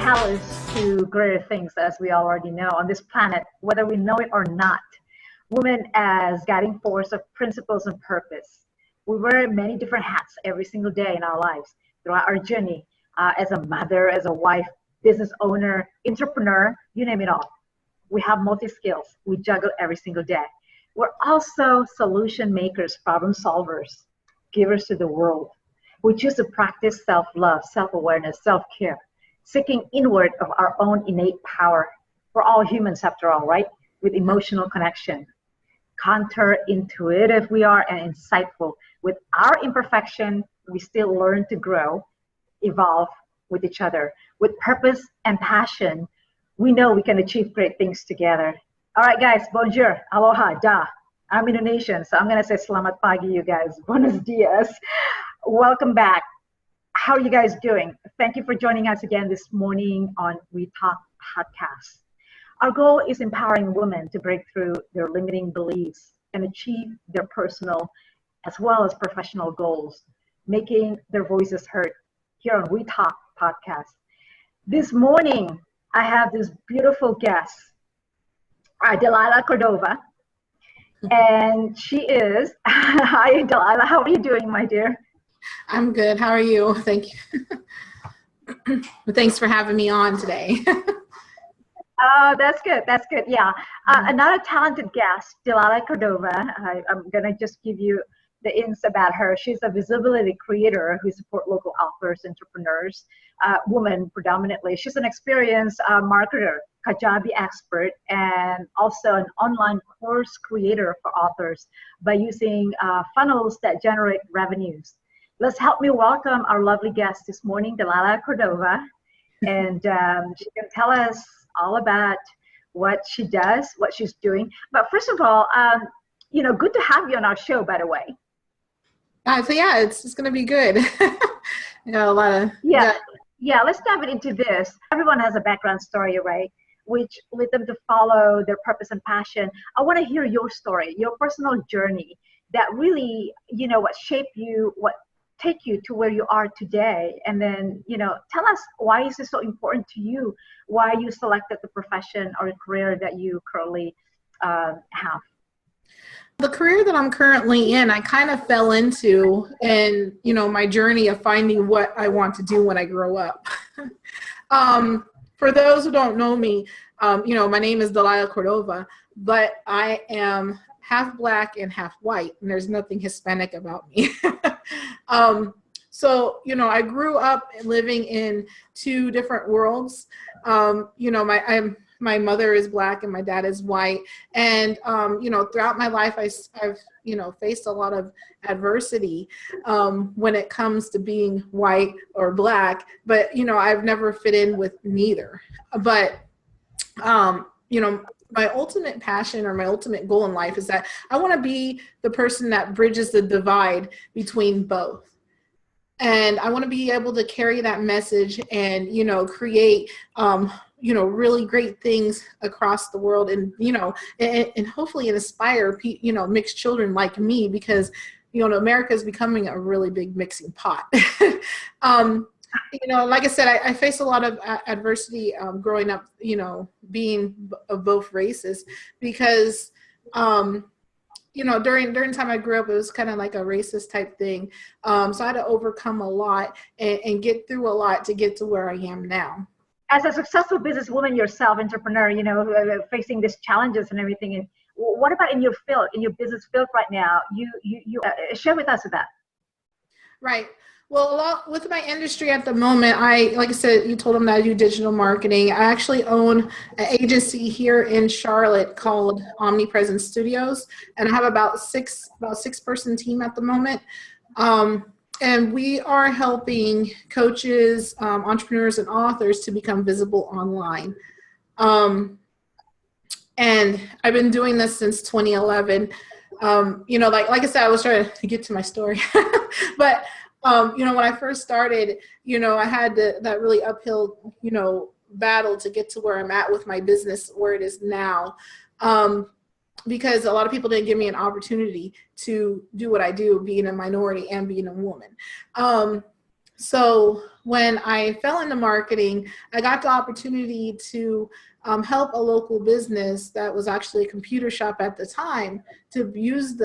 catalyst to greater things, as we already know, on this planet, whether we know it or not. Women as guiding force of principles and purpose. We wear many different hats every single day in our lives throughout our journey, as a mother, as a wife, business owner, entrepreneur, you name it all. We have multi-skills. We juggle every single day. We're also solution makers, problem solvers, givers to the world. We choose to practice self-love, self-awareness, self-care, seeking inward of our own innate power. We're all humans after all, right? With emotional connection. Counterintuitive we are and insightful. With our imperfection, we still learn to grow, evolve with each other. With purpose and passion, we know we can achieve great things together. All right, guys, bonjour, aloha, da. I'm Indonesian, so I'm going to say selamat pagi, you guys. Buenos dias. Welcome back. How are you guys doing? Thank you for joining us again this morning on WETalk podcast. Our goal is empowering women to break through their limiting beliefs and achieve their personal as well as professional goals, making their voices heard here on WETalk podcast. This morning, I have this beautiful guest, Delilah Cordova, and she is, hi Delilah, how are you doing, my dear? I'm good. How are you? Thank you. Thanks for having me on today. Oh, that's good. That's good. Yeah. Another talented guest, Delilah Cordova. I'm going to just give you the ins about her. She's a visibility creator who supports local authors, entrepreneurs, women predominantly. She's an experienced marketer, Kajabi expert, and also an online course creator for authors by using funnels that generate revenues. Let's help me welcome our lovely guest this morning, Delilah Cordova. And she can tell us all about what she does, what she's doing. But first of all, good to have you on our show, by the way. So yeah, it's going to be good. A lot of yeah. Let's dive into this. Everyone has a background story, right? Which lead them to follow their purpose and passion. I want to hear your story, your personal journey that really, what shaped you, what take you to where you are today, and then tell us why is it so important to you, why you selected the profession or career that you currently have. The career that I'm currently in, I kind of fell into, and my journey of finding what I want to do when I grow up. For those who don't know me, my name is Delilah Cordova, but I am half black and half white, and there's nothing Hispanic about me. So, I grew up living in two different worlds. My mother is black and my dad is white. And, throughout my life, I've faced a lot of adversity when it comes to being white or black, but, I've never fit in with neither. But, my ultimate passion or my ultimate goal in life is that I want to be the person that bridges the divide between both. And I want to be able to carry that message and, create, really great things across the world and, and hopefully inspire, mixed children like me, because, America is becoming a really big mixing pot. Like I said, I faced a lot of adversity growing up, being of both races, because, during the time I grew up, it was kind of like a racist type thing. So I had to overcome a lot and get through a lot to get to where I am now. As a successful businesswoman yourself, entrepreneur, facing these challenges and everything. And what about in your field, in your business field right now? You share with us that. Right. Well, with my industry at the moment, like I said, you told them that I do digital marketing. I actually own an agency here in Charlotte called Omnipresent Studios, and I have about six person team at the moment. And we are helping coaches, entrepreneurs, and authors to become visible online. And I've been doing this since 2011. Like I said, I was trying to get to my story, but when I first started, I had that really uphill, battle to get to where I'm at with my business, where it is now. Because a lot of people didn't give me an opportunity to do what I do, being a minority and being a woman. So when I fell into marketing, I got the opportunity to help a local business that was actually a computer shop at the time to use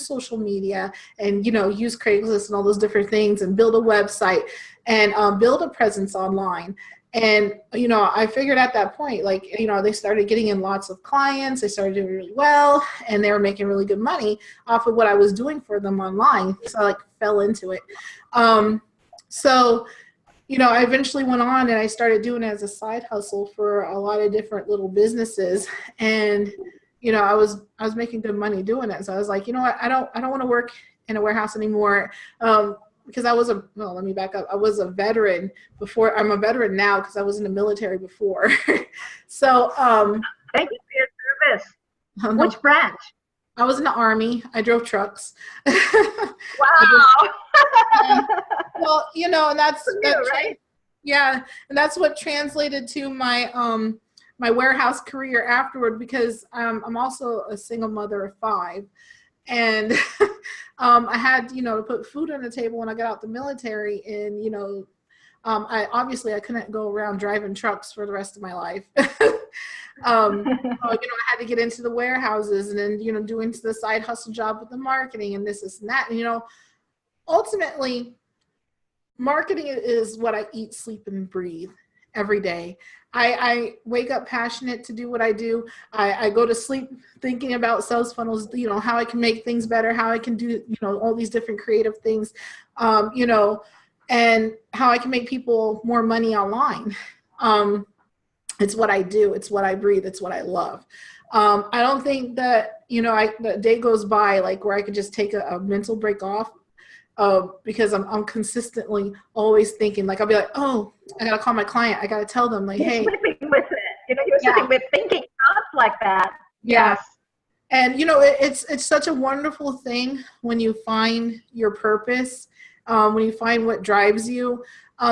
social media and, you know, use Craigslist and all those different things and build a website and build a presence online. And, you know, I figured at that point, like, you know, they started getting in lots of clients, they started doing really well, and they were making really good money off of what I was doing for them online. So I like fell into it. So, you know, I eventually went on and I started doing it as a side hustle for a lot of different little businesses. And, you know, I was making good money doing it. So I was like, you know what, I don't want to work in a warehouse anymore. Because let me back up. I was a veteran before. I'm a veteran now because I was in the military before. So, thank you for your service. Which branch? I was in the Army. I drove trucks. Wow. Well, you know, and that's right? Yeah, and that's what translated to my my warehouse career afterward, because I'm also a single mother of 5, and I had, you know, to put food on the table when I got out the military, and you know, I couldn't go around driving trucks for the rest of my life. So, you know, I had to get into the warehouses and then, you know, do into the side hustle job with the marketing and this and that. And, you know, ultimately, marketing is what I eat, sleep, and breathe every day. I wake up passionate to do what I do. I go to sleep thinking about sales funnels, you know, how I can make things better, how I can do, you know, all these different creative things, you know, and how I can make people more money online. It's what I do. It's what I breathe. It's what I love. I don't think that, you know, the day goes by like where I could just take a mental break off, because I'm consistently always thinking, like, I'll be like, oh, I got to call my client. I got to tell them, like, hey. You're sleeping with it. You know, you're sitting with thinking thoughts like that. Yeah. Yes. And, you know, it's such a wonderful thing when you find your purpose, when you find what drives you.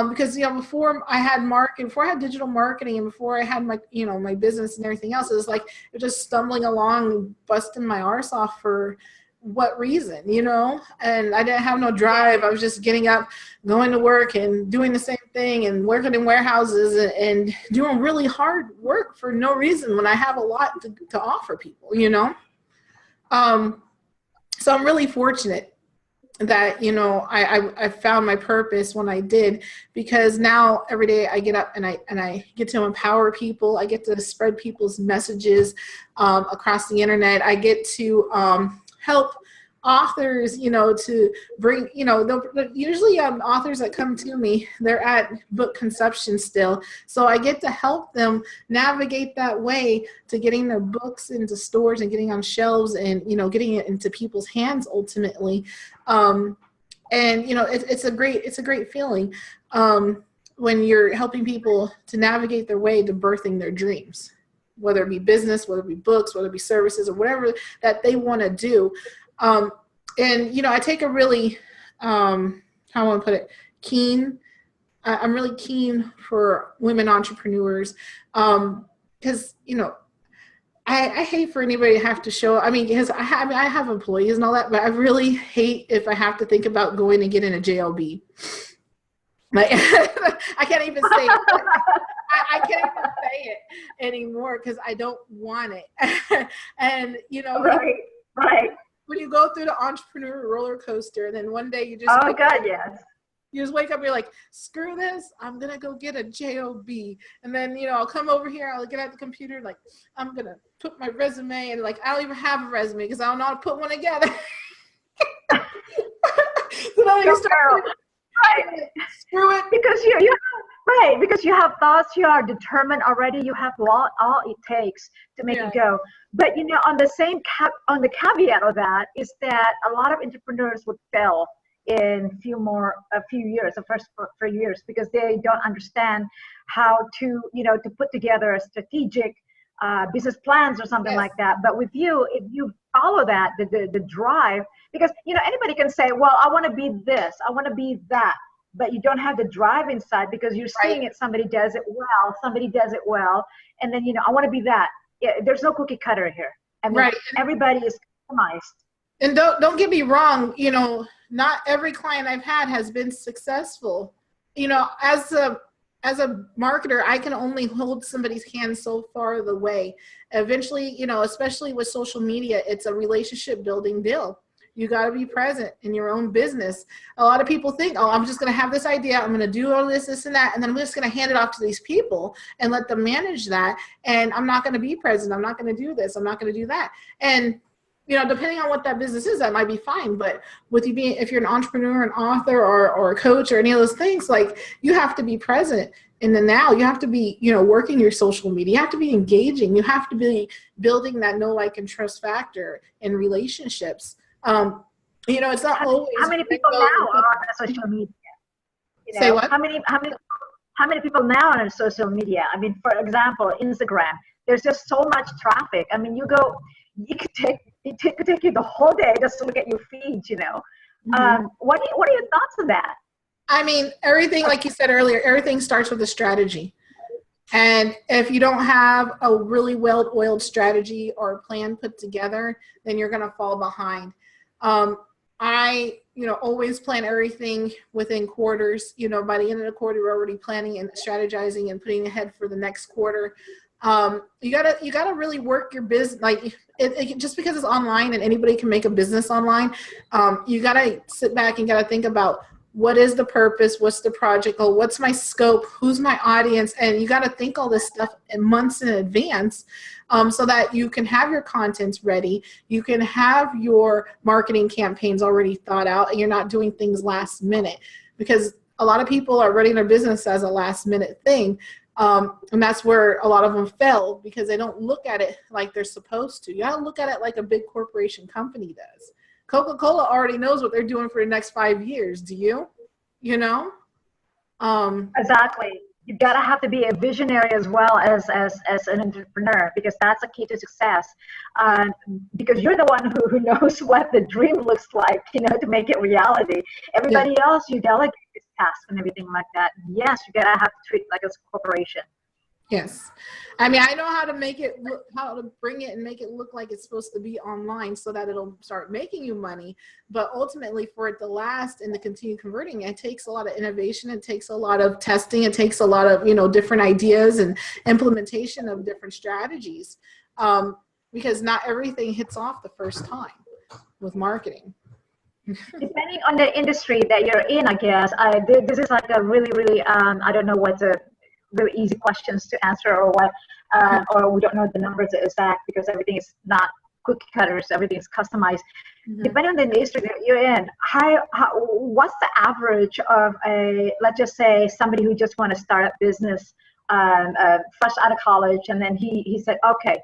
Because, you know, before I had digital marketing, and before I had my, you know, my business and everything else, it was like just stumbling along, busting my arse off for what reason, you know? And I didn't have no drive. I was just getting up, going to work and doing the same thing and working in warehouses and doing really hard work for no reason when I have a lot to offer people, you know? So I'm really fortunate that, you know, I found my purpose when I did, because now every day I get up and I get to empower people. I get to spread people's messages across the internet. I get to help authors, you know, to bring, you know, usually authors that come to me, they're at book conception still. So I get to help them navigate that way to getting their books into stores and getting on shelves and, you know, getting it into people's hands ultimately. And, you know, it's a great feeling when you're helping people to navigate their way to birthing their dreams, whether it be business, whether it be books, whether it be services, or whatever that they want to do. And, you know, I take a really, how I want to put it, I'm really keen for women entrepreneurs, because, you know, I hate for anybody to have to show, I mean, because I have employees and all that, but I really hate if I have to think about going and getting a JLB. Like, I can't even say it. I can't even say it anymore because I don't want it. And, you know, right. When you go through the entrepreneur roller coaster, and then one day you just yes. You just wake up and you're like, screw this, I'm gonna go get a job. And then, you know, I'll come over here, I'll get at the computer, like, I'm gonna put my resume, and like, I don't even have a resume because I don't know how to put one together. So now you start, right. Screw it. Because you have thoughts, you are determined already, you have all it takes to make it go. But, you know, on the caveat of that is that a lot of entrepreneurs would fail in a few years, the first 3 years, because they don't understand how to, you know, to put together a strategic business plans or something like that. But with you, if you follow that, the drive, because, you know, anybody can say, well, I want to be this, I want to be that, but you don't have the drive inside because you're seeing it, somebody does it well, and then, you know, I want to be that. Yeah, there's no cookie cutter here. I mean, everybody is customized. And don't get me wrong, you know, not every client I've had has been successful. You know, as a marketer, I can only hold somebody's hand so far the way. Eventually, you know, especially with social media, it's a relationship building deal. You got to be present in your own business. A lot of people think, oh, I'm just going to have this idea. I'm going to do all this and that. And then I'm just going to hand it off to these people and let them manage that. And I'm not going to be present. I'm not going to do this. I'm not going to do that. And, you know, depending on what that business is, that might be fine. But with you being, if you're an entrepreneur, an author, or a coach, or any of those things, like, you have to be present in the now. You have to be, you know, working your social media. You have to be engaging. You have to be building that know, like, and trust factor in relationships. You know, it's not always. How many people now are on social media? You know, say what? How many people now are on social media? I mean, for example, Instagram. There's just so much traffic. I mean, it could take you the whole day just to look at your feeds. You know, what are your thoughts on that? I mean, everything, like you said earlier, everything starts with a strategy. And if you don't have a really well-oiled strategy or plan put together, then you're going to fall behind. I, you know, always plan everything within quarters. You know, by the end of the quarter, we're already planning and strategizing and putting ahead for the next quarter. You gotta really work your business. Like, just because it's online and anybody can make a business online, you gotta sit back and gotta think about, what is the purpose? What's the project goal? What's my scope? Who's my audience? And you got to think all this stuff in months in advance, so that you can have your contents ready. You can have your marketing campaigns already thought out, and you're not doing things last minute, because a lot of people are running their business as a last minute thing. And that's where a lot of them fail, because they don't look at it like they're supposed to. You got to look at it like a big corporation company does. Coca-Cola already knows what they're doing for the next 5 years. Do you? You know? Exactly. You gotta have to be a visionary as well as an entrepreneur, because that's a key to success. Because you're the one who knows what the dream looks like, you know, to make it reality. Everybody else, you delegate this task and everything like that. Yes, you gotta have to treat it like a corporation. Yes. I mean, I know how to make it look, how to bring it and make it look like it's supposed to be online, so that it'll start making you money. But ultimately, for it to last and to continue converting, it takes a lot of innovation. It takes a lot of testing. It takes a lot of, you know, different ideas and implementation of different strategies, because not everything hits off the first time with marketing. Depending on the industry that you're in, I guess, this is like a really, I don't know what the really easy questions to answer, or what, or we don't know the numbers exact, because everything is not cookie cutters, everything is customized. Depending on the industry that you're in, what's the average of let's just say somebody who just want to start a business, fresh out of college, and then he said, okay,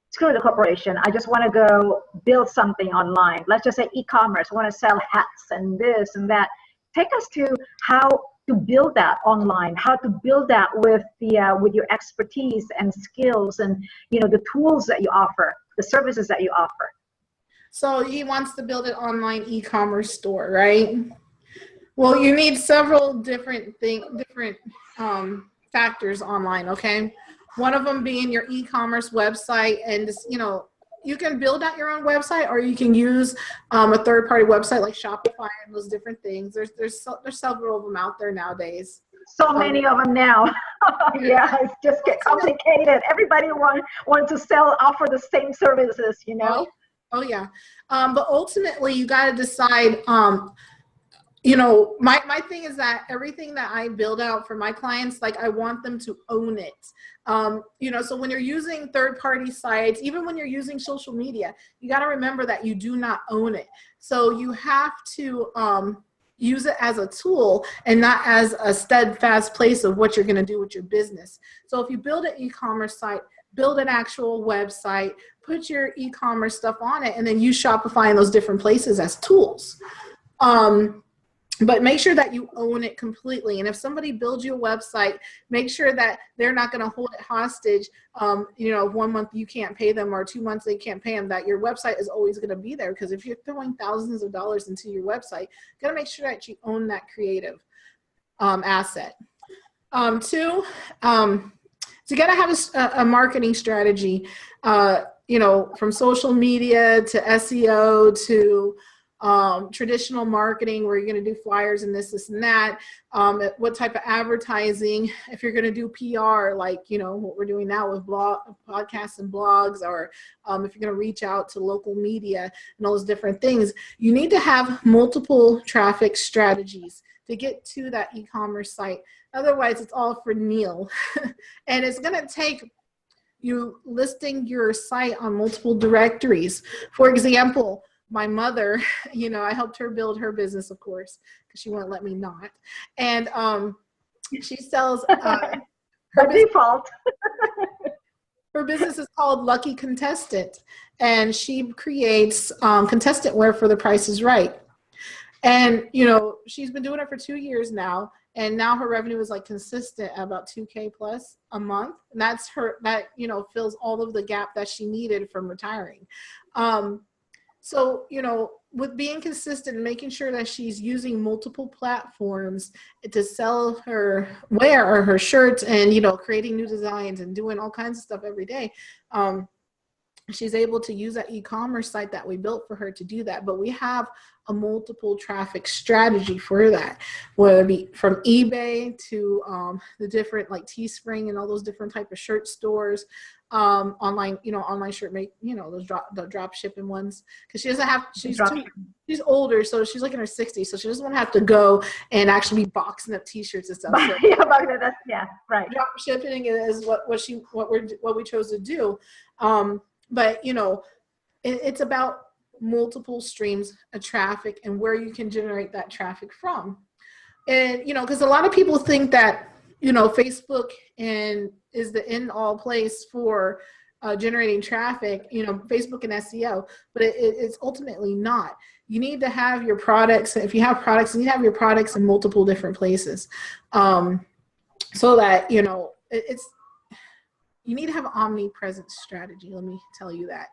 screw the corporation, I just want to go build something online. Let's just say e-commerce, want to sell hats and this and that. Take us to how to build that online, how to build that with your expertise and skills, and, you know, the tools that you offer, the services that you offer. So he wants to build an online e-commerce store, right? Well, you need several different factors online, okay? One of them being your e-commerce website, and just, you know, you can build out your own website, or you can use a third-party website like Shopify and those different things. There's several of them out there nowadays. So many of them now. Yeah, it's just get complicated. Everybody wants to offer the same services, you know? Oh yeah. But ultimately, you got to decide. You know, my thing is that everything that I build out for my clients, like, I want them to own it. You know, so when you're using third-party sites, even when you're using social media, you got to remember that you do not own it. So you have to use it as a tool and not as a steadfast place of what you're going to do with your business. So if you build an e-commerce site, build an actual website, put your e-commerce stuff on it, and then use Shopify in those different places as tools. But make sure that you own it completely. And if somebody builds you a website, make sure that they're not going to hold it hostage. You know, 1 month you can't pay them, or 2 months they can't pay them, that your website is always going to be there. Because if you're throwing thousands of dollars into your website, you got to make sure that you own that creative asset. Two, so you got to have a marketing strategy, you know, from social media to SEO to traditional marketing where you're going to do flyers and this and that, what type of advertising, if you're going to do PR, like, you know, what we're doing now with podcasts and blogs, or if you're going to reach out to local media and all those different things, you need to have multiple traffic strategies to get to that e-commerce site. Otherwise, it's all for Neil. And it's going to take you listing your site on multiple directories. For example, my mother, you know, I helped her build her business, of course, because she won't let me not. And she sells her default. Her business is called Lucky Contestant, and she creates contestant wear for The Price is Right. And, you know, she's been doing it for 2 years now, and now her revenue is like consistent at about 2K plus a month. And that's that, you know, fills all of the gap that she needed from retiring. So, you know, with being consistent and making sure that she's using multiple platforms to sell her wear or her shirts, and, you know, creating new designs and doing all kinds of stuff every day, she's able to use that e-commerce site that we built for her to do that. But we have a multiple traffic strategy for that, whether it be from eBay to the different like Teespring and all those different type of shirt stores, online, you know, online shirt make, you know, those drop shipping ones, because she doesn't have, she's older, so she's like in her 60s, so she doesn't want to have to go and actually be boxing up t-shirts and stuff. So yeah, right. Drop shipping is what we chose to do. But, you know, it's about multiple streams of traffic and where you can generate that traffic from. And, you know, because a lot of people think that, you know, Facebook is the end all place for generating traffic, you know, Facebook and SEO, but it's ultimately not. You need to have your products. If you have products, you need to have your products in multiple different places, so that, you know, you need to have an omnipresent strategy. Let me tell you that.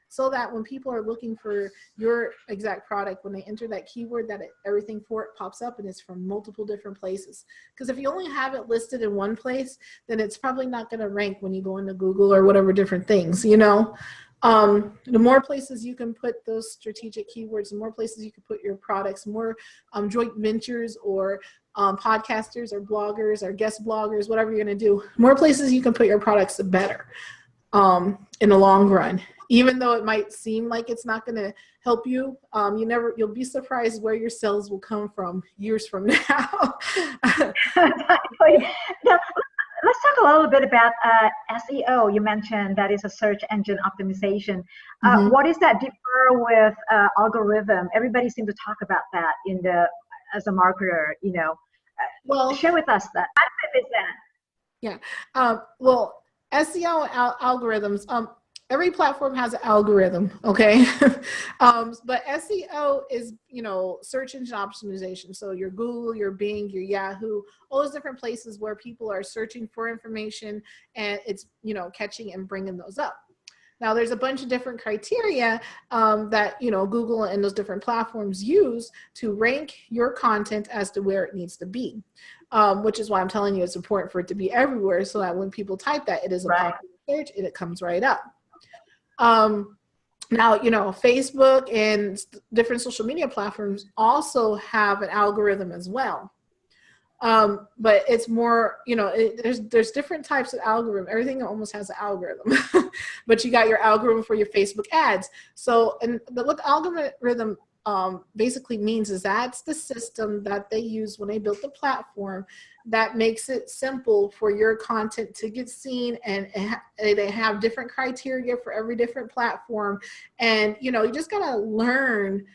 So that when people are looking for your exact product, when they enter that keyword, that everything for it pops up and it's from multiple different places. Because if you only have it listed in one place, then it's probably not going to rank when you go into Google or whatever different things, you know. The more places you can put those strategic keywords, the more places you can put your products, more joint ventures or podcasters or bloggers or guest bloggers, whatever you're going to do, more places you can put your products, the better in the long run. Even though it might seem like it's not going to help you, you'll be surprised where your sales will come from years from now. Exactly. Now, let's talk a little bit about SEO. You mentioned that is a search engine optimization. What does that differ with algorithm? Everybody seems to talk about that as a marketer, you know. Well, share with us that. What is that? Yeah. Well, SEO algorithms. Every platform has an algorithm, okay? But SEO is, you know, search engine optimization. So your Google, your Bing, your Yahoo, all those different places where people are searching for information, and it's, you know, catching and bringing those up. Now, there's a bunch of different criteria that, you know, Google and those different platforms use to rank your content as to where it needs to be, which is why I'm telling you it's important for it to be everywhere, so that when people type that, it is a popular search and it comes right up. Now, you know, Facebook and different social media platforms also have an algorithm as well. But it's more, you know, there's different types of algorithm. Everything almost has an algorithm, but you got your algorithm for your Facebook ads. So, and what the algorithm basically means is that's the system that they use when they built the platform that makes it simple for your content to get seen, and they have different criteria for every different platform. And, you know, you just gotta learn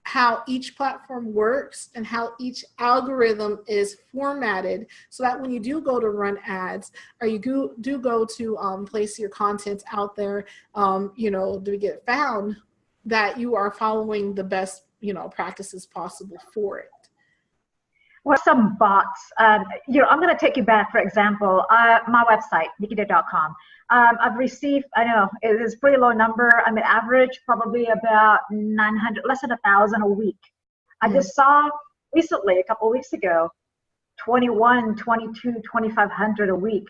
how each platform works and how each algorithm is formatted, so that when you do go to run ads, or you do go to place your content out there, you know, to get found, that you are following the best, you know, practices possible for it. What are some bots? You know, I'm going to take you back, for example, my website, NickyDare.com. I've received, I know, it is a pretty low number. I mean, average probably about 900, less than 1,000 a week. I just saw recently, a couple of weeks ago, 21, 22, 2,500 a week.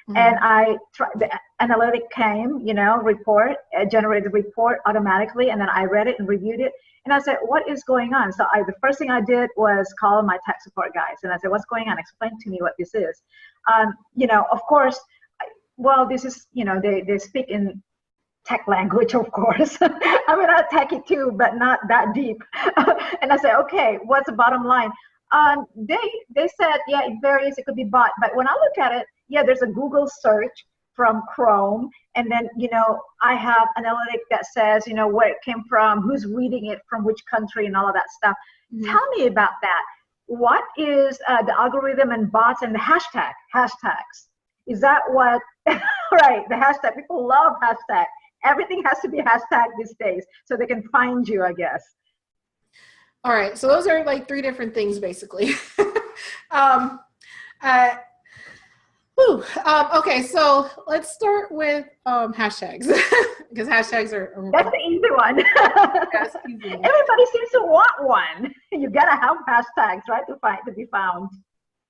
And I tried, the analytic came, report, generated the report automatically. And then I read it and reviewed it. And I said, what is going on? So the first thing I did was call my tech support guys. And I said, what's going on? Explain to me what this is. Of course, well, this is, they speak in tech language, of course. I mean, I'm techie too, but not that deep. And I said, okay, what's the bottom line? They said, yeah, it varies. It could be bought. But when I look at it, yeah, there's a Google search from Chrome. And then, I have analytic that says, where it came from, who's reading it, from which country, and all of that stuff. Mm-hmm. Tell me about that. What is the algorithm and bots and the hashtags? Is that what, right, the hashtag, people love hashtag. Everything has to be hashtag these days so they can find you, I guess. All right, so those are like 3 different things, basically. Okay, so let's start with hashtags, because hashtags are that's the easy one. That's easy. Everybody seems to want one. You gotta have hashtags, right, to be found.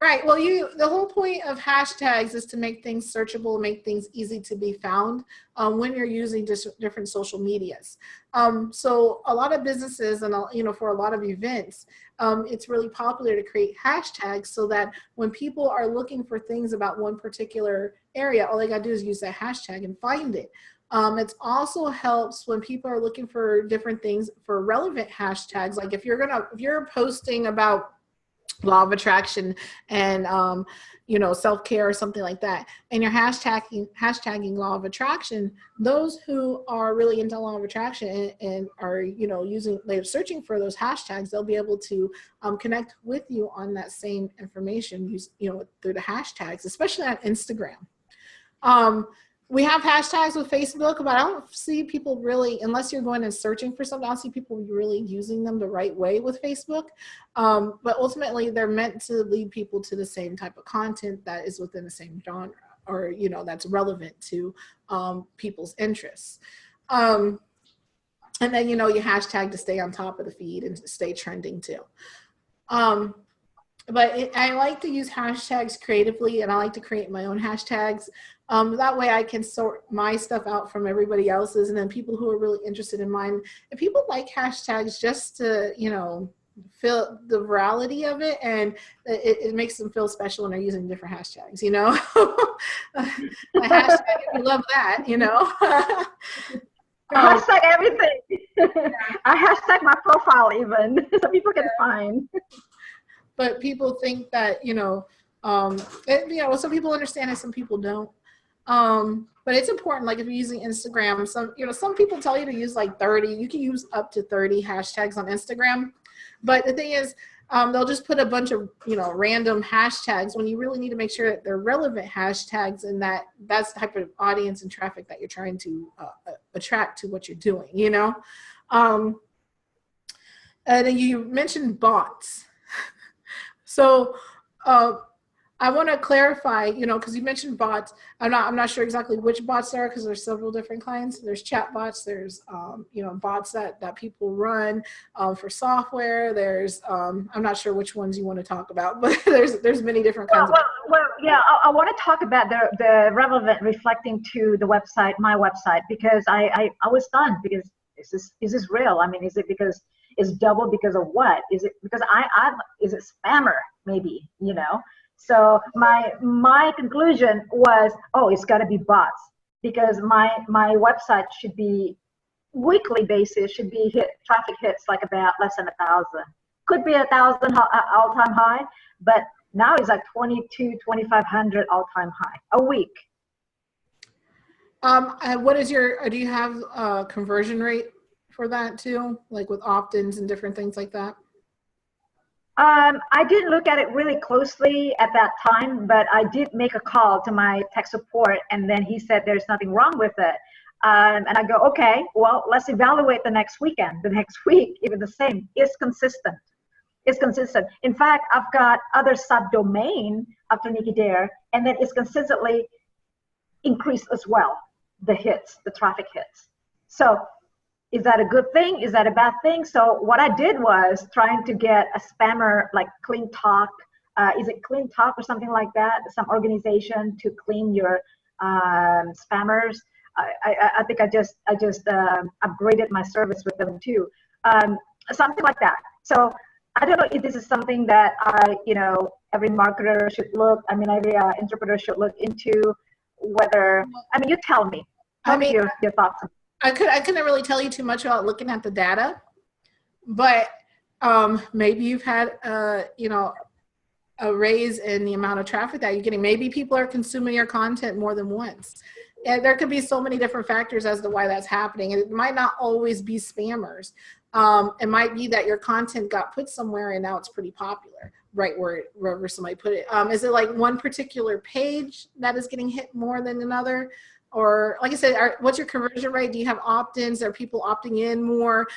Right. Well, the whole point of hashtags is to make things searchable, make things easy to be found when you're using different social medias. So a lot of businesses and, for a lot of events, it's really popular to create hashtags so that when people are looking for things about one particular area, all they got to do is use that hashtag and find it. It also helps when people are looking for different things for relevant hashtags. Like if you're posting about law of attraction and self-care or something like that, and you're hashtagging law of attraction, those who are really into law of attraction and are they're searching for those hashtags, they'll be able to connect with you on that same information through the hashtags, especially on Instagram. We have hashtags with Facebook, but I don't see people really, unless you're going and searching for something, I don't see people really using them the right way with Facebook. But ultimately, they're meant to lead people to the same type of content that is within the same genre, or, that's relevant to people's interests. And then, you hashtag to stay on top of the feed and to stay trending too. But I like to use hashtags creatively, and I like to create my own hashtags. That way I can sort my stuff out from everybody else's, and then people who are really interested in mine. And people like hashtags just to, feel the virality of it, and it makes them feel special when they're using different hashtags, A hashtag, if you love that, I hashtag everything. I hashtag my profile even, so people can find. But people think that, some people understand it, some people don't. But it's important, like if you're using Instagram, some people tell you to use like 30, you can use up to 30 hashtags on Instagram. But the thing is, they'll just put a bunch of, random hashtags when you really need to make sure that they're relevant hashtags, and that's the type of audience and traffic that you're trying to attract to what you're doing, And then you mentioned bots. So, I want to clarify, because you mentioned bots. I'm not sure exactly which bots there are, because there's several different kinds. There's chat bots. There's bots that people run for software. There's I'm not sure which ones you want to talk about, but there's many different kinds. Yeah, I want to talk about the relevant reflecting to the website, my website, because I was stunned, because is this real? I mean, is it because it's double because of what? Is it because is it spammer maybe, So my conclusion was, it's got to be bots, because my website should be weekly basis, should be traffic hits like about less than 1,000. Could be 1,000 all-time high, but now it's like 2,500 all-time high a week. What is do you have a conversion rate for that too, like with opt-ins and different things like that? I didn't look at it really closely at that time, but I did make a call to my tech support, and then he said there's nothing wrong with it. And I go, okay, well, let's evaluate the next weekend. The next week, even the same. It's consistent. It's consistent. In fact, I've got other subdomain after NickyDare, and then it's consistently increased as well, the hits, the traffic hits. So is that a good thing? Is that a bad thing? So what I did was trying to get a spammer like Clean Talk is it Clean Talk or something like that? Some organization to clean your spammers. I think I just upgraded my service with them too. Something like that. So I don't know if this is something that every marketer should look. I mean, every entrepreneur should look into. Whether, I mean, you tell me. Tell me your thoughts. I couldn't really tell you too much about looking at the data, but maybe you've had a raise in the amount of traffic that you're getting. Maybe people are consuming your content more than once. And there could be so many different factors as to why that's happening. And it might not always be spammers. It might be that your content got put somewhere and now it's pretty popular, right wherever somebody put it. Is it like one particular page that is getting hit more than another? Or like I said, what's your conversion rate? Do you have opt-ins? Are people opting in more?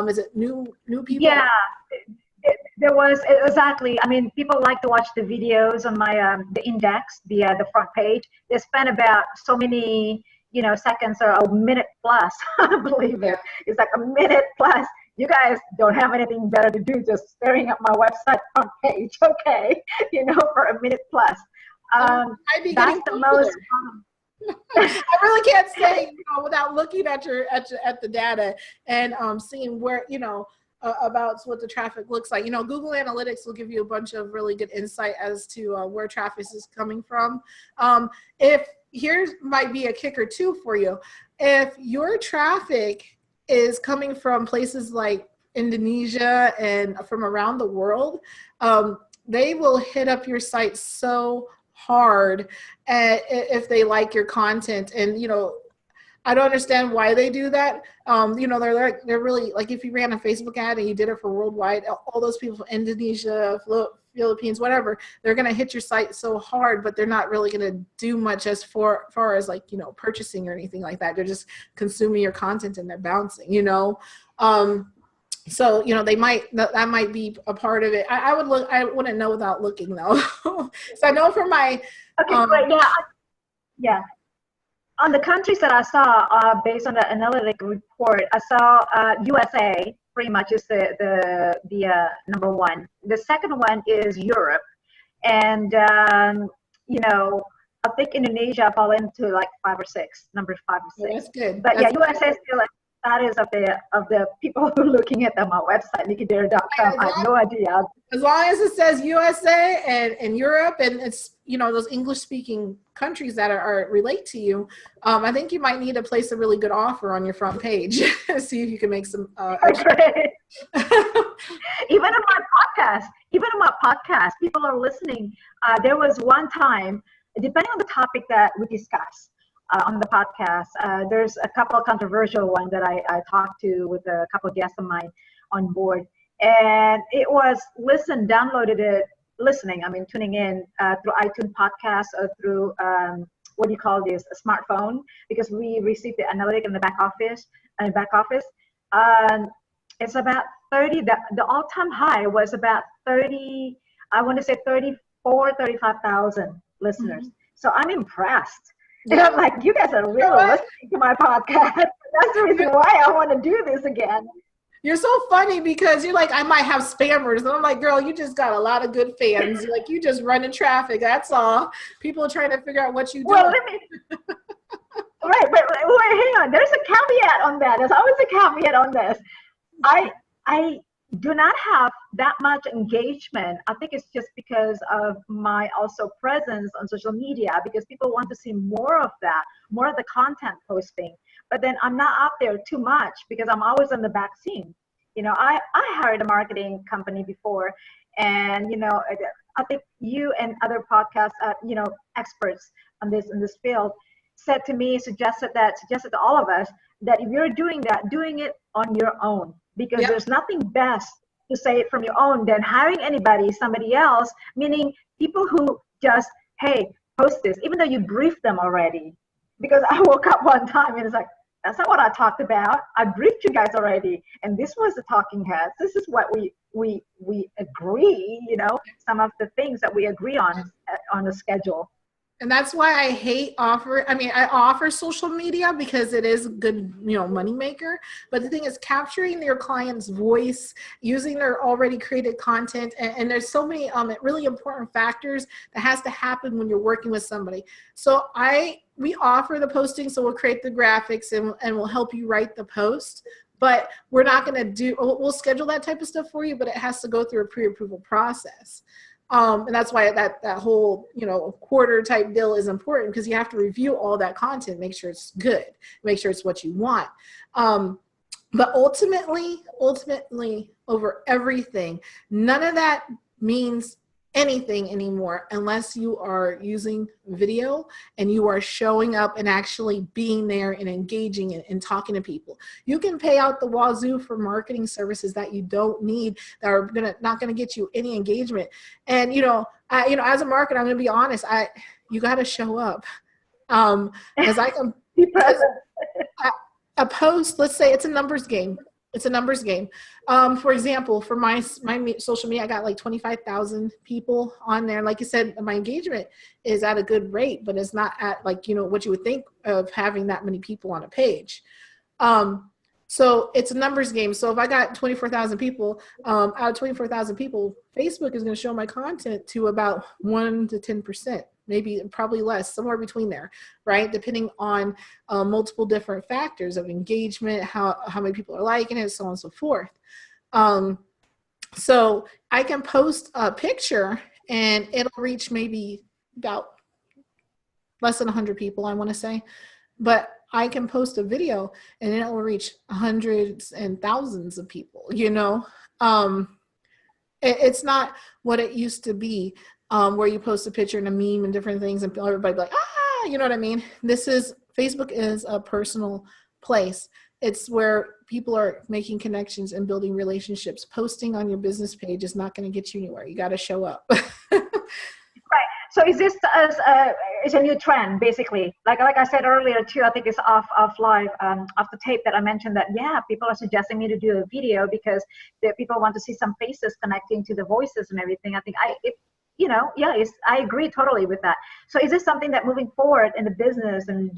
Is it new people? Yeah, there was exactly. I mean, people like to watch the videos on my the index, the front page. They spend about so many seconds or a minute plus. I believe it. It's like a minute plus. You guys don't have anything better to do, just staring at my website front page, okay? For a minute plus. That's the most. I really can't say without looking at the data and seeing where about what the traffic looks like. Google Analytics will give you a bunch of really good insight as to where traffic is coming from. Here might be a kicker too for you. If your traffic is coming from places like Indonesia and from around the world, they will hit up your site so hard if they like your content. And I don't understand why they do that. They're really, like, if you ran a Facebook ad and you did it for worldwide, all those people from Indonesia, Philippines, whatever, they're going to hit your site so hard, but they're not really going to do much as far as like, purchasing or anything like that. They're just consuming your content and they're bouncing, so, they that might be a part of it. I wouldn't know without looking though. So I know from my, great. Yeah. On the countries that I saw, based on the analytic report, I saw USA pretty much is the number one. The second one is Europe, and I think Indonesia fall into like number 5 or 6. Yeah, that's good. But that's USA is still like status of the people who are looking at my website, NickyDare.com. I have no idea. As long as it says USA and Europe, and it's those English-speaking countries that are relate to you, I think you might need to place a really good offer on your front page. See if you can make some. Even on my podcast, people are listening. There was one time, depending on the topic that we discuss on the podcast, there's a couple of controversial ones that I talked to with a couple of guests of mine on board. And it was tuning in through iTunes podcast or through, what do you call this, a smartphone, because we received the analytic in the back office. It's about 30, the all-time high was about 30, I want to say 35,000 listeners. Mm-hmm. So I'm impressed. Yeah. And I'm like, you guys are really listening to my podcast. That's the reason why I want to do this again. You're so funny because you're like, I might have spammers. And I'm like, girl, you just got a lot of good fans. Like, you just running traffic. That's all. People are trying to figure out what you do. Well, right, but wait, hang on. There's a caveat on that. There's always a caveat on this. I do not have that much engagement. I think it's just because of my also presence on social media, because people want to see more of that, more of the content posting. But then I'm not out there too much because I'm always on the back scene. I hired a marketing company before, and I think you and other podcast experts in this field said to me, suggested to all of us that if you're doing that, doing it on your own, because there's nothing best to say it from your own than hiring somebody else, meaning people who just, hey, post this, even though you briefed them already. Because I woke up one time and it's like, that's not what I talked about. I briefed you guys already, and this was the talking heads. This is what we agree, some of the things that we agree on the schedule. And that's why I hate I offer social media because it is a good, money maker. But the thing is capturing your client's voice, using their already created content. And there's so many really important factors that has to happen when you're working with somebody. So we offer the posting. So we'll create the graphics and we'll help you write the post. But we're not going to we'll schedule that type of stuff for you, but it has to go through a pre-approval process. And that's why that whole, quarter type deal is important, because you have to review all that content, make sure it's good, make sure it's what you want. But ultimately over everything, none of that means anything anymore unless you are using video and you are showing up and actually being there and engaging and talking to people. You can pay out the wazoo for marketing services that you don't need, that are not gonna get you any engagement. And as a marketer, I'm gonna be honest, you got to show up. As I can be present. A post, let's say it's a numbers game. It's a numbers game. For example, for my social media, I got like 25,000 people on there. Like you said, my engagement is at a good rate, but it's not at what you would think of having that many people on a page. So it's a numbers game. So if I got 24,000 people, out of 24,000 people, Facebook is going to show my content to about 1 to 10%. Maybe probably less, somewhere between there, right? Depending on multiple different factors of engagement, how many people are liking it, so on and so forth. So I can post a picture and it'll reach maybe about less than 100 people, I want to say. But I can post a video and it will reach hundreds and thousands of people, It's not what it used to be. Where you post a picture and a meme and different things and everybody be like, you know what I mean? Facebook is a personal place. It's where people are making connections and building relationships. Posting on your business page is not going to get you anywhere. You got to show up. Right. So is this it's a new trend, basically? Like I said earlier too, I think it's off live, off the tape, that I mentioned that, people are suggesting me to do a video because people want to see some faces connecting to the voices and everything. I think I agree totally with that. So is this something that moving forward in the business and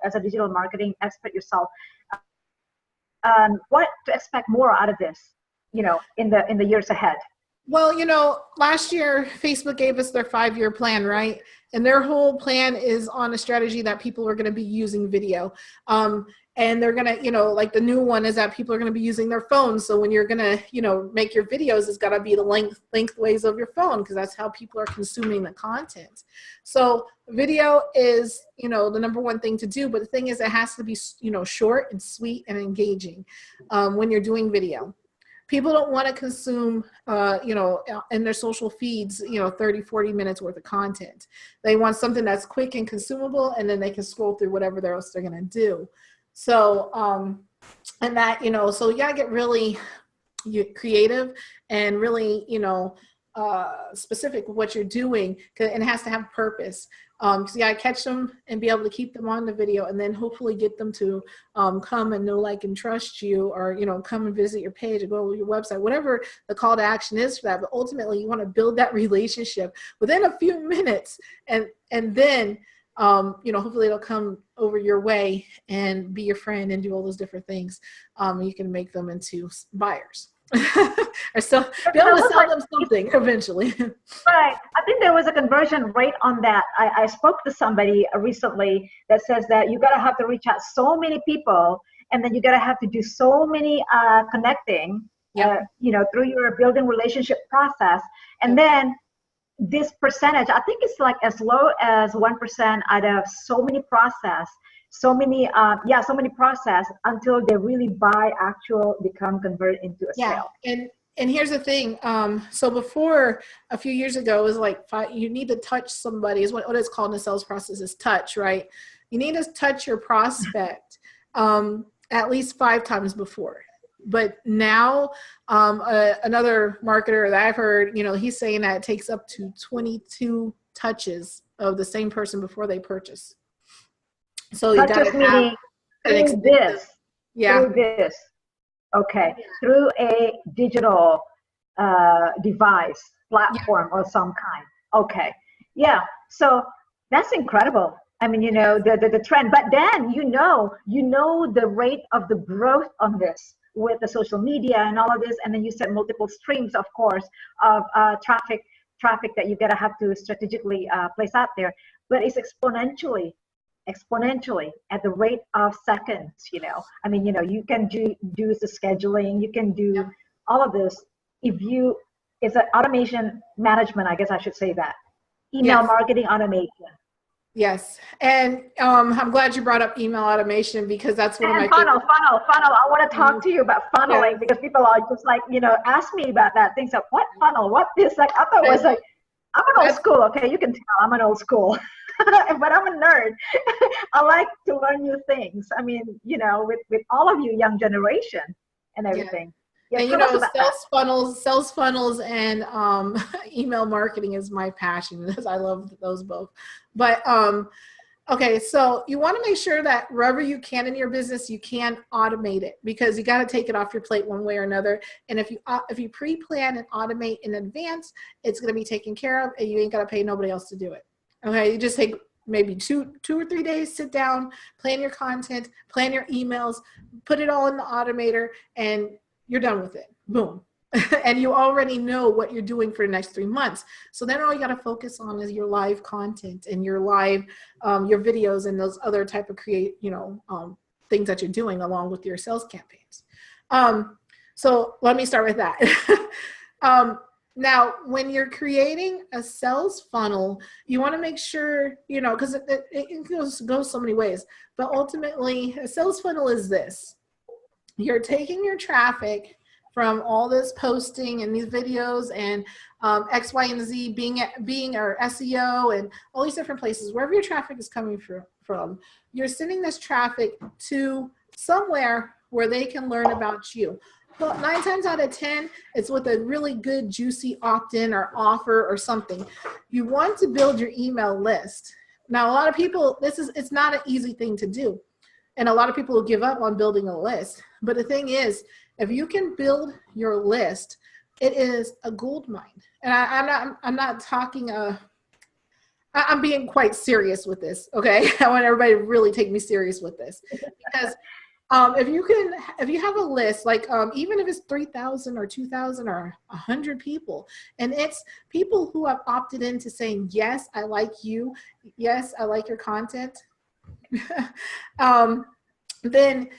as a digital marketing expert yourself, what to expect more out of this, in the years ahead? Well, last year, Facebook gave us their 5-year plan, right? And their whole plan is on a strategy that people are going to be using video. And they're going to, like the new one is that people are going to be using their phones. So when you're going to, make your videos, it's got to be the lengthways of your phone, because that's how people are consuming the content. So video is, the number one thing to do. But the thing is, it has to be, short and sweet and engaging when you're doing video. People don't want to consume, in their social feeds, 30, 40 minutes worth of content. They want something that's quick and consumable, and then they can scroll through whatever else they're going to do. So, and that, so you got to get really creative and really, specific with what you're doing, and it has to have purpose. So you gotta catch them and be able to keep them on the video, and then hopefully get them to come and know, like, and trust you, or come and visit your page or go to your website, whatever the call to action is for that. But ultimately, you want to build that relationship within a few minutes, and then hopefully it'll come over your way and be your friend and do all those different things. You can make them into buyers. Or still be able to sell them something eventually. Right. I think there was a conversion rate on that. I spoke to somebody recently that says that you got to have to reach out so many people, and then you got to have to do so many connecting, through your building relationship process. And then this percentage, I think it's like as low as 1% out of so many process until they really become converted into a sale. And here's the thing. So before, a few years ago, it was like you need to touch somebody. Is what it's called in the sales process is touch, right? You need to touch your prospect at least 5 times before. But now, another marketer that I've heard, he's saying that it takes up to 22 touches of the same person before they purchase. So you got to have through this. Okay, through a digital device, platform of some kind. Okay, yeah. So That's incredible. I mean, the trend, but then the rate of the growth on this with the social media and all of this, and then you set multiple streams, of course, of traffic that you gotta have to strategically place out there. But it's exponentially at the rate of seconds. I mean, you can do the scheduling, you can do all of this. It's an automation management, I guess I should say that. Email marketing automation. Yes, and I'm glad you brought up email automation, because that's one of my funnel. I want to talk to you about funneling, because people are just like, ask me about that. Things like, what funnel? What this? Like, I thought it was like, I'm an old school. Okay, you can tell I'm an old school, but I'm a nerd. I like to learn new things. I mean, with all of you young generation and everything. Yeah, and sales funnels and email marketing is my passion. I love those both. But okay, so you want to make sure that wherever you can in your business, you can automate it, because you got to take it off your plate one way or another. And if you pre-plan and automate in advance, it's going to be taken care of, and you ain't got to pay nobody else to do it. Okay, you just take maybe two or 3 days, sit down, plan your content, plan your emails, put it all in the automator, and you're done with it. Boom. And you already know what you're doing for the next 3 months. So then all you got to focus on is your live content and your live, your videos and those other type of things that you're doing along with your sales campaigns. So let me start with that. Now, when you're creating a sales funnel, you want to make sure, because it goes so many ways, but ultimately a sales funnel is this. You're taking your traffic from all this posting and these videos and X, Y, and Z being our SEO and all these different places, wherever your traffic is coming from, you're sending this traffic to somewhere where they can learn about you. Well, 9 times out of 10, it's with a really good, juicy opt-in or offer or something. You want to build your email list. Now, a lot of people, it's not an easy thing to do. And a lot of people will give up on building a list. But the thing is, if you can build your list, it is a gold mine. And I'm not talking, I'm being quite serious with this, okay? I want everybody to really take me serious with this. Because if you have a list, like even if it's 3,000 or 2,000 or 100 people, and it's people who have opted into saying, yes, I like you, yes, I like your content, then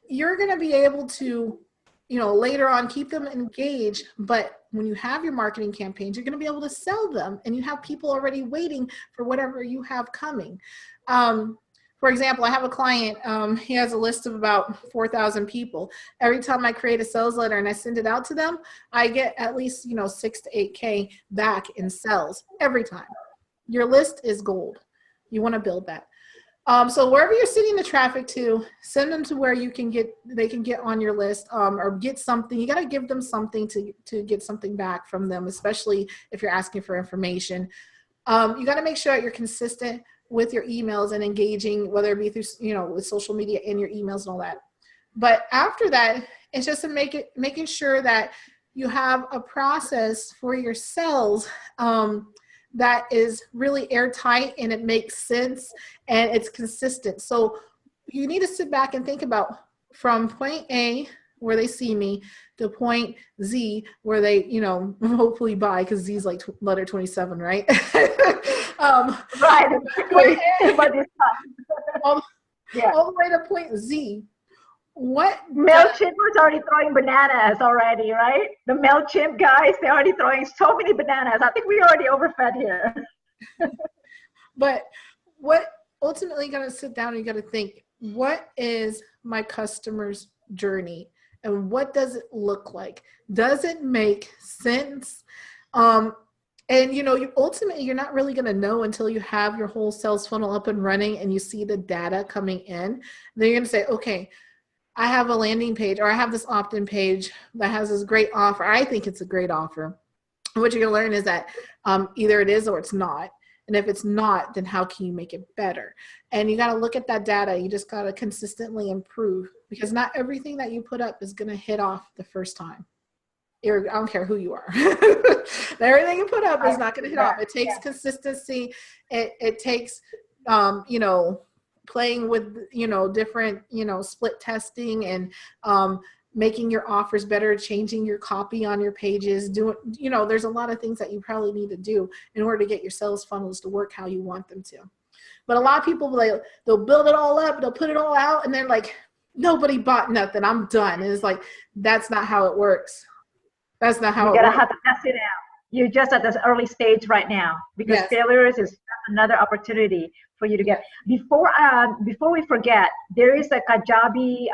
you're going to be able to, later on keep them engaged. But when you have your marketing campaigns, you're going to be able to sell them, and you have people already waiting for whatever you have coming. For example, I have a client, he has a list of about 4,000 people. Every time I create a sales letter and I send it out to them, I get at least, 6 to 8K back in sales every time. Your list is gold. You want to build that. So wherever you're sending the traffic to, send them to where they can get on your list, or get something. You got to give them something to get something back from them, especially if you're asking for information. You got to make sure that you're consistent with your emails and engaging, whether it be through, with social media and your emails and all that. But after that, it's just making sure that you have a process for your sales, that is really airtight and it makes sense and it's consistent. So you need to sit back and think about, from point A, where they see me, to point Z, where they, hopefully buy, because Z's like letter 27, right? Right. all the way to point Z. MailChimp was already throwing bananas already, right? The MailChimp guys, they're already throwing so many bananas. I think we're already overfed here. But what ultimately, you got to sit down and you got to think, what is my customer's journey? And what does it look like? Does it make sense? And ultimately, you're not really going to know until you have your whole sales funnel up and running and you see the data coming in. Then you're going to say, okay, I have a landing page, or I have this opt-in page that has this great offer. I think it's a great offer. And what you're going to learn is that either it is or it's not. And if it's not, then how can you make it better? And you got to look at that data. You just got to consistently improve, because not everything that you put up is going to hit off the first time. I don't care who you are. Everything you put up is not going to hit off. It takes consistency. It takes, you know, playing with, you know, different, you know, split testing and making your offers better, changing your copy on your pages, doing, you know, there's a lot of things that you probably need to do in order to get your sales funnels to work how you want them to. But a lot of people, they'll build it all up, they'll put it all out, and they're like, nobody bought nothing, I'm done. And it's like, that's not how it works. That's not how it works. You gotta have to test it out. You're just at this early stage right now, because failures is another opportunity for you to get. Before we forget, there is a Kajabi,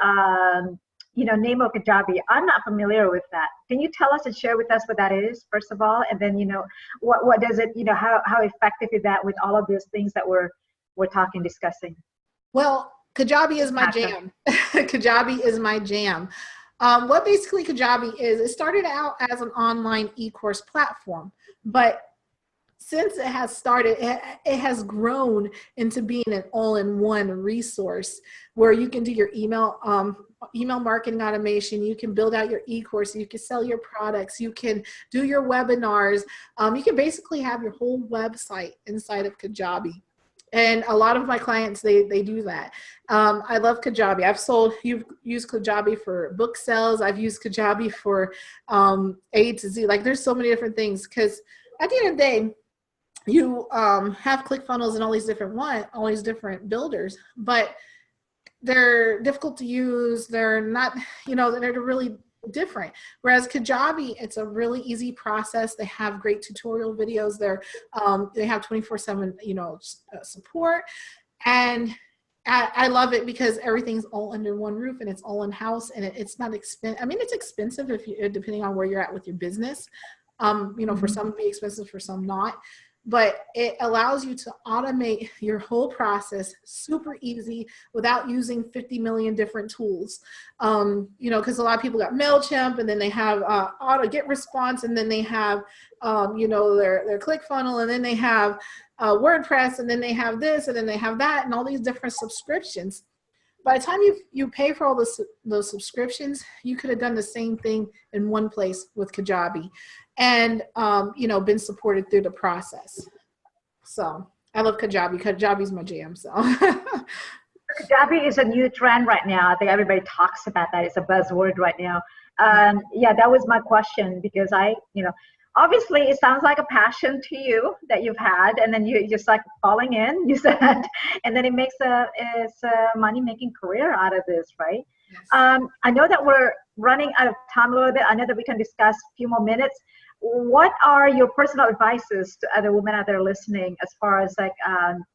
you know, name of Kajabi. I'm not familiar with that. Can you tell us and share with us what that is, first of all, and then, you know, what does it, you know, how effective is that with all of these things that we're discussing? Well, Kajabi is my jam. Kajabi is my jam. What basically Kajabi is, it started out as an online e-course platform, but since it has started, it has grown into being an all-in-one resource where you can do your email marketing automation, you can build out your e-course, you can sell your products, you can do your webinars, you can basically have your whole website inside of Kajabi. And a lot of my clients, they do that. I love Kajabi. You've used Kajabi for book sales. I've used Kajabi for A to Z. Like, there's so many different things, because at the end of the day, you have ClickFunnels and all these different builders, but they're difficult to use. They're not, you know, they're really different. Whereas Kajabi, it's a really easy process. They have great tutorial videos. They have 24/7, you know, support, and I love it because everything's all under one roof and it's all in house, and it's not expensive. I mean, it's expensive depending on where you're at with your business. You know, for some it'd be expensive, for some not. But it allows you to automate your whole process super easy without using 50 million different tools. You know, because a lot of people got MailChimp, and then they have auto get response, and then they have, you know, their ClickFunnels, and then they have WordPress, and then they have this, and then they have that, and all these different subscriptions. By the time you pay for all those subscriptions, you could have done the same thing in one place with Kajabi, and you know, been supported through the process. So I love Kajabi. Kajabi's my jam. So Kajabi is a new trend right now. I think everybody talks about that. It's a buzzword right now. Yeah, that was my question, because you know, obviously it sounds like a passion to you that you've had, and then you just like falling in, you said, and then it's a money-making career out of this, right? Yes. I know that we're running out of time a little bit. I know that we can discuss a few more minutes. What are your personal advices to other women out there listening, as far as like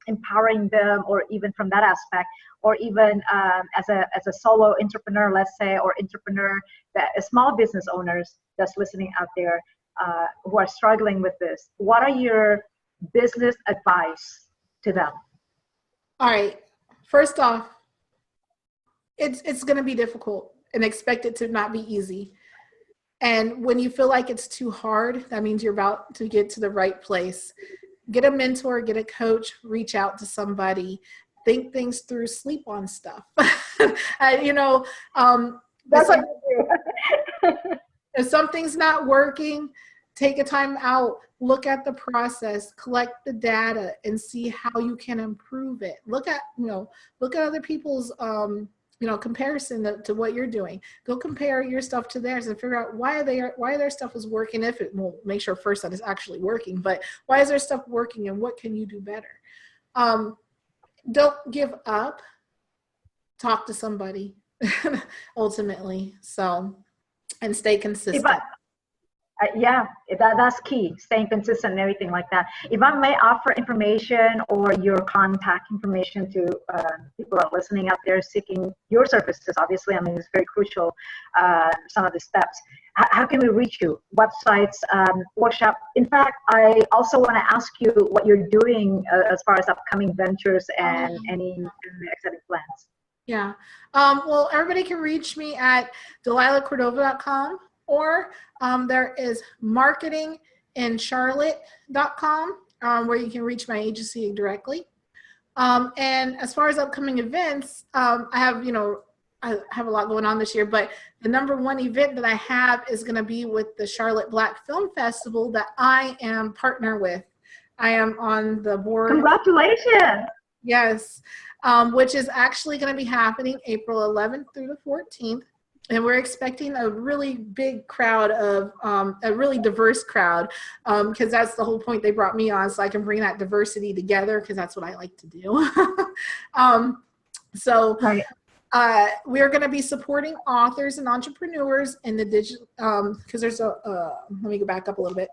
empowering them, or even from that aspect, or even as a solo entrepreneur, let's say, or entrepreneur, small business owners that's listening out there, who are struggling with this? What are your business advice to them? All right. First off, it's going to be difficult, and expect it to not be easy. And when you feel like it's too hard, that means you're about to get to the right place. Get a mentor, get a coach, reach out to somebody, think things through, sleep on stuff. You know, that's what you do. If something's not working, take a time out, look at the process, collect the data, and see how you can improve it. Look at other people's, you know, comparison to what you're doing. Go compare your stuff to theirs and figure out why their stuff is working. If it will, make sure first that it's actually working, but why is their stuff working, and what can you do better? Don't give up. Talk to somebody ultimately. So, and stay consistent. Yeah, that's key, staying consistent and everything like that. If I may offer information or your contact information to people who are listening out there seeking your services, obviously, I mean, it's very crucial, some of the steps. How can we reach you? Websites, workshop. In fact, I also want to ask you what you're doing as far as upcoming ventures and any exciting plans. Yeah. Well, everybody can reach me at DelilahCordova.com. Or there is marketingincharlotte.com, where you can reach my agency directly. And as far as upcoming events, I I have a lot going on this year, but the #1 event that I have is going to be with the Charlotte Black Film Festival that I am partner with. I am on the board. Congratulations. Yes, which is actually going to be happening April 11th through the 14th. And we're expecting a really big crowd of, a really diverse crowd, because that's the whole point they brought me on, so I can bring that diversity together, because that's what I like to do. So we're going to be supporting authors and entrepreneurs in the digital, because there's a, let me go back up a little bit.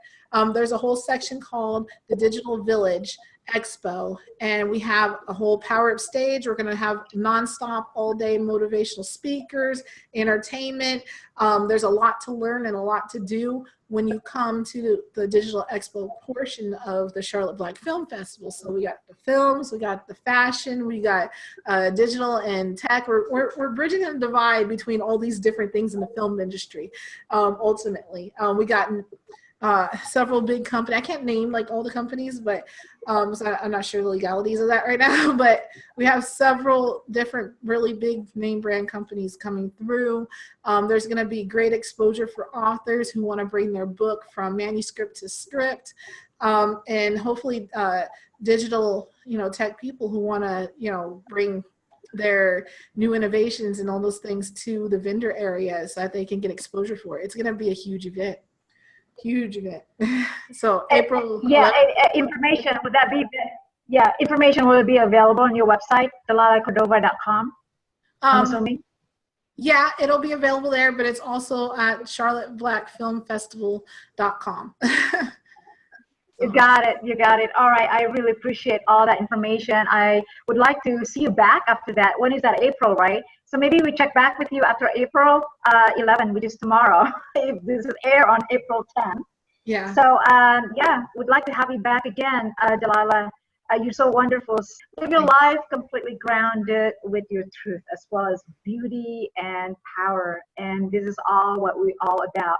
There's a whole section called the Digital Village Expo, and we have a whole power up stage. We're going to have nonstop all day motivational speakers, entertainment. There's a lot to learn and a lot to do when you come to the Digital Expo portion of the Charlotte Black Film Festival. So we got the films, we got the fashion, we got digital and tech. We're bridging a divide between all these different things in the film industry. Ultimately, we got several big companies. I can't name like all the companies, but so I'm not sure the legalities of that right now, but we have several different really big name brand companies coming through. There's going to be great exposure for authors who want to bring their book from manuscript to script, and hopefully digital, tech people who want to, bring their new innovations and all those things to the vendor area so that they can get exposure for it. It's going to be a huge event. Huge event. So April. Yeah, information, would that be, information will be available on your website, delilahcordova.com, I'm assuming? Yeah, it'll be available there, but it's also at charlotteblackfilmfestival.com. You got it. You got it. All right. I really appreciate all that information. I would like to see you back after that. When is that? April, right? So maybe we check back with you after April 11, which is tomorrow, if this is air on April 10. Yeah. So, would like to have you back again, Delilah. You're so wonderful. Live your life completely grounded with your truth, as well as beauty and power. And this is all what we're all about.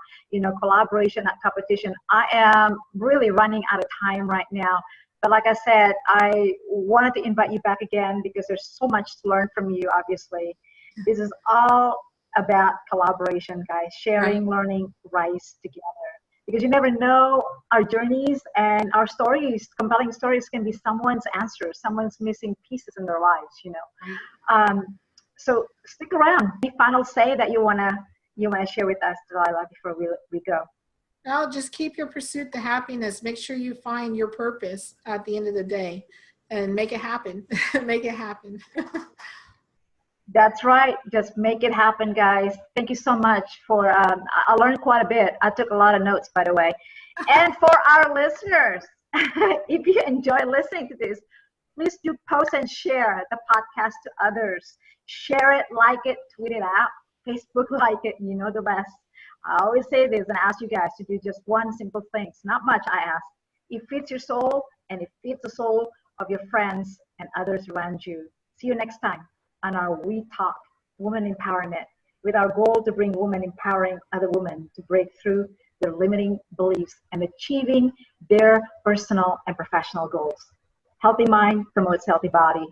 Collaboration, not competition. I am really running out of time right now. But like I said, I wanted to invite you back again because there's so much to learn from you, obviously. This is all about collaboration, guys. Sharing, learning, rise together. Because you never know, our journeys and our stories, compelling stories, can be someone's answer, someone's missing pieces in their lives, So stick around. Any final say that you wanna share with us, Delilah, before we go? Now, just keep your pursuit to happiness. Make sure you find your purpose at the end of the day, and make it happen. Make it happen. That's right. Just make it happen, guys. Thank you so much for, I learned quite a bit. I took a lot of notes, by the way. And for our listeners, if you enjoy listening to this, please do post and share the podcast to others. Share it, like it, tweet it out, Facebook like it, the best. I always say this and ask you guys to do just one simple thing. It's not much, I ask. It feeds your soul, and it feeds the soul of your friends and others around you. See you next time on our WETalk, Women Empowerment, with our goal to bring women empowering other women to break through their limiting beliefs and achieving their personal and professional goals. Healthy mind promotes healthy body.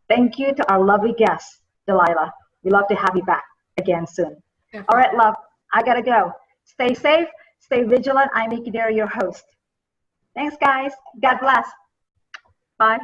Thank you to our lovely guest, Delilah. We love to have you back again soon. Definitely. All right, love, I gotta go. Stay safe, stay vigilant. I'm NickyDare, your host. Thanks, guys. God bless. Bye.